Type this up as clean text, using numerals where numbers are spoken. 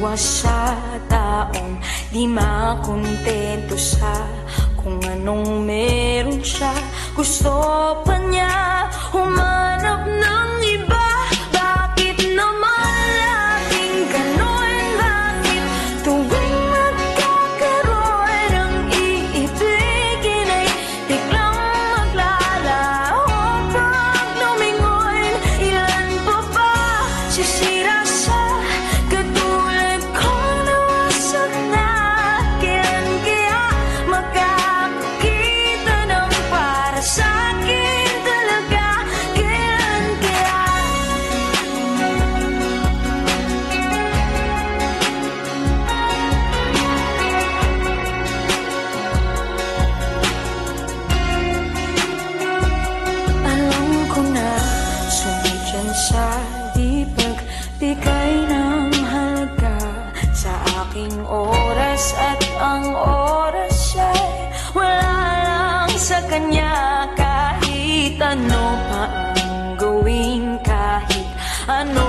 kapwa sa taong di makontento sa kung anong meron siya. Gusto pa niya humanap ng iba. Bakit naman laging ganon? Bakit tuwing magkakaroon ng iibigin ay biglang maglalaho? Pag lumingon, ilan pa ba sisira sa katulad ko na wasak na? Kailan kaya makakakita ng para sa akin talaga? Kailan kaya? Alam ko na sumidyan sa di pagbigay ng halaga sa aking oras, at ang oras ay wala lang sa kanya. Kahit ano pa ang gawin, kahit ano